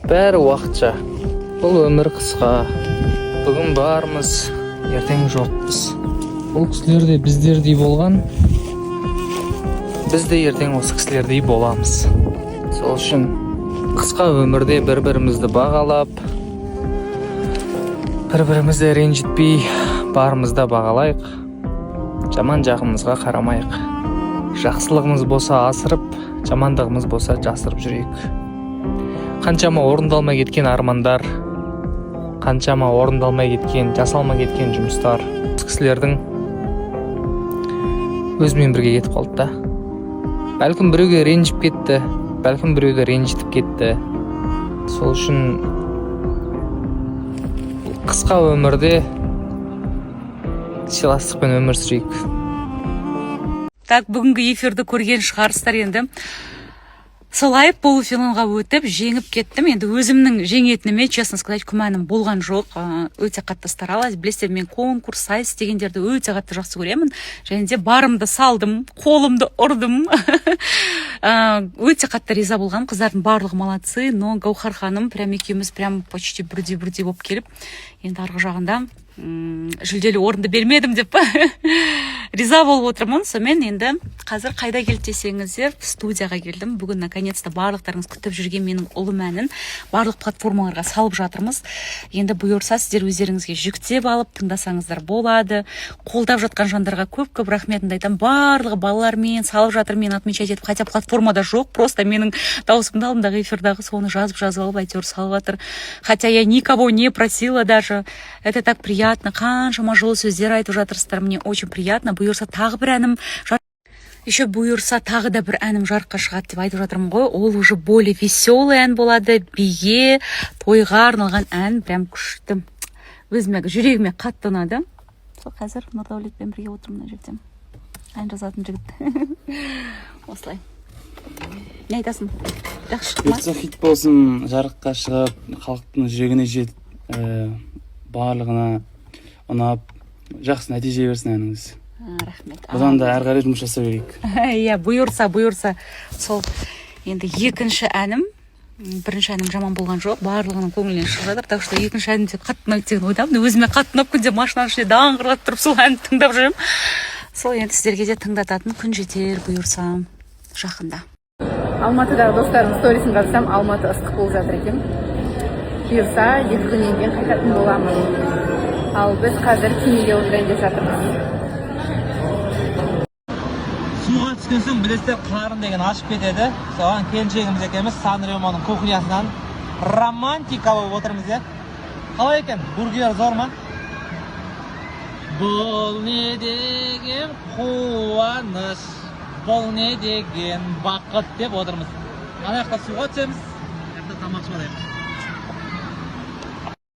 бәрі уақытша. Бұл өмір қысқа. Бүгін бармыз, ертең жоқпыз. Бұл кісілер де біздердей болған. Біз де ертең осы кісілердей боламыз. Сол үшін қысқа өмірде бір-бірімізді бағалап, бір-бірімізді ренжітпей, барымызда бағалайық. Жаман жағымызға қарамайық. Жақсылығымыз болса асырып, жамандығымыз болса жасырып жүрейік. Қаншама орындалмай кеткен армандар, қаншама орындалмай кеткен, жасалмай кеткен жұмыстар кісілердің өзімен бірге кетіп қалды да. Бәлкім біреуге ренжіп кетті, бәлкім біреуді ренжітіп кетті. Сол үшін қысқа өмірде сыйластықпен өмір сүрейік. Так, бүгінгі эфирді көрген шығарсыздар енді. Солай полуфиналға өтіп, жеңіп кеттім. Енді өзімнің жеңетініме, честно сказать, күмәнім болған жоқ. Өте қатты старалась. Білесіздер, мен конкурс, сайыс дегендерді өте қатты жақсы көремін. Және де барымды салдым, қолымды ұрдым. Өте қатты риза болған. Қыздардың барлығы молодцы, но Гаухар ханым прям екеуміз прям почти бірдей болып келіп, енді арғы жағында жүлделі орынды бермедім деп риза болып отырмын. Сонымен енді қазір қайда келді десеңіздер, студияға келдім. Бүгін наконец-то барлықтарыңыз күтіп жүрген менің ұлы мәнін барлық платформаларға салып жатырмыз. Енді бұйырса сіздер өздеріңізге жүктеп алып тыңдасаңыздар болады. Қолдап жатқан жандарға көп рахметімді айтамын. Барлығы балалармен салып жатыр, мен отмечать етіп, хотя платформада жоқ, просто менің дауысымды алдымдағы эфирдағы соны жазып алып әйтеуір салып жатыр. Хотя я никого не просила даже. Это так приятно. Қаншама жылы сөздер айтып жатырсыздар, мне очень приятно. Бұйырса тағы бір әнім, еще бұйырса тағы да бір әнім жарыққа шығады деп айтып жатырмын ғой. Ол уже более веселый ән болады, биге, тойға арналған ән, прям күшті. Өзіме, жүрегіме қатты ұнады. Сол қазір Нұрдаулетпен бірге отырмын мына жерде. Ән жазатын жігіт. Осылай. Не айтасың? Жақсы шықты ма? Бұйырса хит болсын, жарыққа шығып, халықтың жүрегіне жетіп, барлығына ұнап, жақсы нәтиже берсін әніңіз. Рахмет. Бұдан да әрі қарай жұмыс жасап берейік. Иә, бұйырса. Сол енді екінші әнім, бірінші әнім жаман болған жоқ, барлығының көңілінен шығып жатыр. Так что екінші әнімде қатты ұнайды деген ойдамын. Өзіме қатты ұнап, күнде машинаның ішінде даңғырлап тұрып сол әнді тыңдап жүрмін. Сол енді сіздерге де тыңдататын күн жетер, бұйырса жақында. Алматыдағы достарымның сторисін қарасам, Алматы ыстық болып жатыр екен. Бұйырса, 2 күннен кейін қайтатын боламыз. Ал біз қазір кемеге отырайын деп жатырмыз. Суға түскен соң білесіздер, қарын деген ашып кетеді. Соған келіншегіміз екеуміз Сан-Ремоның кухнясынан романтика болып отырмыз, е. Қалай екен? Бургер зор ма? Бұл не деген қуаныш, бұл не деген бақыт деп отырмыз. Ана жақта суға түсеміз, жақта тамақ ішіп алайық.